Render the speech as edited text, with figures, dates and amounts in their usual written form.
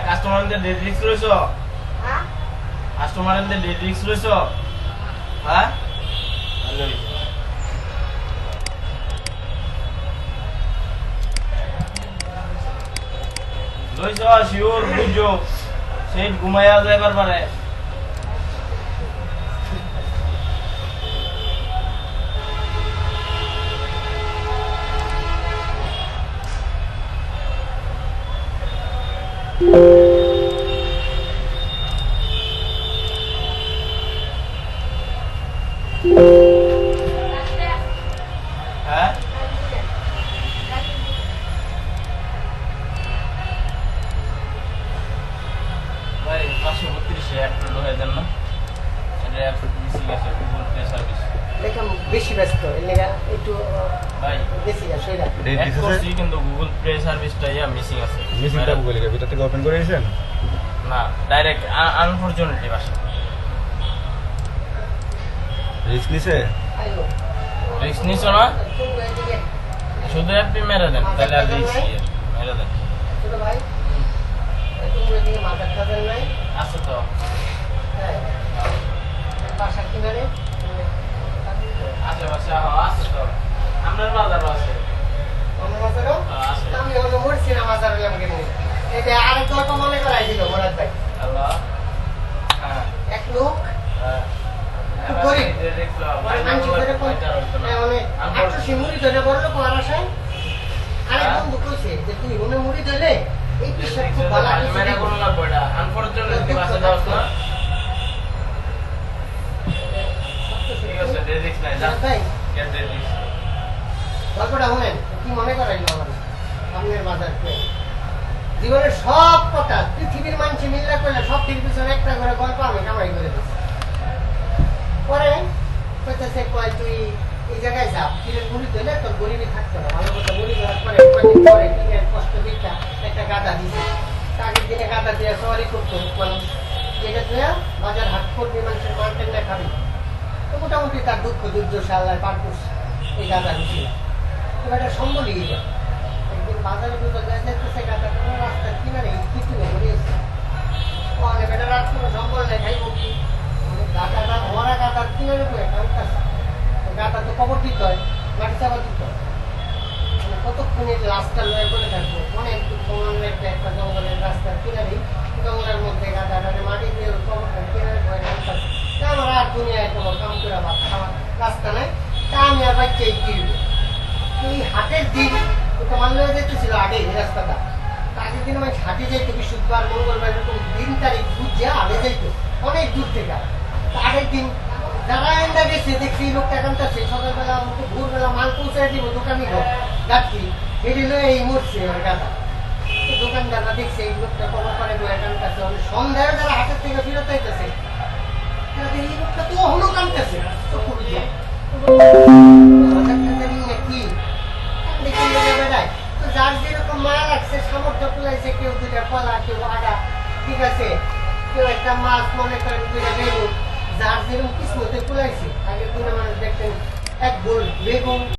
কাস্টমারদের date risk রইছো? হ্যাঁ কাস্টমারদের ডেট রিস্ক রইছো? হ্যাঁ লইছো শিওর বুঝছো সেট ঘুমাইয়া যাইবার পারে। হ্যাঁ ভাই 532 একটা হয়ে দেন না, এটা মিসিং আছে গুগল পে সার্ভিস দেখলাম বেশি ব্যস্ত এর লেগা একটু ভাই বেশি গা সইরা এক করছি কিন্তু গুগল পে সার্ভিসটা মিসিং আছে। মিসিংটা গুগল এর ভিতর থেকে ওপেন করে দিয়েছেন না ডাইরেক্ট আনফরচুনেটলি বাসা রিস্ক নিছে আইলো রিস্ক নিছো না, তুমি এদিকে শুধু অ্যাপি মেরে দেন তাহলে আর রিস্ক মেরে দেন। ছোট ভাই তুমি এদিকে মাথা খাবেন নাই আছে তো হ্যাঁ বাসা কিনারে আশেপাশে আছে তো, আপনার বাজারও আছে। অন্য মাজারও আছে। আমি অন্য মরছি না মাজার হলাম কেমনি এটা আরেক গল্প মনে করাই দিল মোরাদ ভাই হ্যালো হ্যাঁ এক লোক হ্যাঁ খুব গরিব মানছি করে একটু সিমুড়ি ধরে বড় লোক আর আসায় আরেক বন্ধু কইছে যে তুই মনে মুড়ি ধরলে এই পিসাব খুব ভালো মেরে কোনো লাগবে না, আনফরচুনেটলি বাসা যাওয়াস না। ঠিক আছে রিস্ক নাই যা ভাই গেট রিস্ক। গল্পটা শুনেন কি মনে করাইলো আমার সামনের বাজার জীবনের সব কথা পৃথিবীর মানুষ মিল্লা করলে সব ঠিক পিছনে একটা করে গল্প আমি কামাই করে দিচ্ছি। পরে কইতেছে কয় তুই এই জায়গায় যা কিরে মুড়ি দিলে তোর গরিবই থাকতো না ভালো কথা মুড়ি দেওয়ার পরে কয়েকদিন পরে কিনের কষ্ট দিকটা একটা গাদা দিছে আগের দিনে গাদা দিয়ে সবারই করতো মানুষ যেটা তুই বাজার হাট করবি মানুষের মার্কেট না খাবি তো মোটামুটি তার দুঃখ দুর্দশা আল্লাহ পার করছে এই গাদা দিছিল এবার এটা সম্বলই গেল একদিন বাজারে দুটো যাইতেছে গাদা কোনো রাস্তার কিনারে কিছু বেরিয়েছে অনেক এটা রাত কোনো সম্বল নেই খাইব কি গাদাটা মরা গাদার কিনারে করে কাঁদতেছে গাদা তো কবর দিতে হয় মাটি চাপা দিতে হয় কতক্ষণে রাস্তা লয়ে বলে থাকবো অনেক একটা জঙ্গলের রাস্তার কিনারেই জঙ্গলের মধ্যে গাদাটারে মাটি দিয়ে কবরটার কিনারে করে কাঁদতেছে আমার আর দুনিয়ায় তোমার কাম করে ভাত খাওয়ার রাস্তা নাই তা আমি আর বাচ্চাই কিনবো এই হাটের দিন তো মানলে যেতেছিল আগে এই রাস্তাটা আগের দিন আমি হাটে যাইতো বৃহস্পতিবার মঙ্গলবার এরকম দিন তারিখ বুঝছে আগে যাইতো অনেক দূর থেকে আগের দিন যারা এন্ডা গেছে দেখছি লোকটা কামতাছে সকালবেলা আমাকে ভোরবেলা মাল পৌঁছায় দিব দোকানি হোক গাছটি হেঁটে লয়ে এই মরছে ওর গাদা তো দোকানদাররা দেখছে এই লোকটা কবর করে বয়ে কামতাছে অনেক সন্ধ্যায় যারা হাটের থেকে ফিরত আইতেছে এই লোকটা তো হলো কামতাছে তো খুবই কি দেখে বেড়ায় তো যার যেরকম মায়া লাগছে সামর্থ্য কুলাইছে কেউ দুটা কলা কেউ আদা ঠিক আছে কেউ একটা মাছ মনে করেন দুটা বেগুন যার যেরকম কিসমতে কুলাইছে আগের দিনে মানুষ দেখতেন এক গোল বেগুন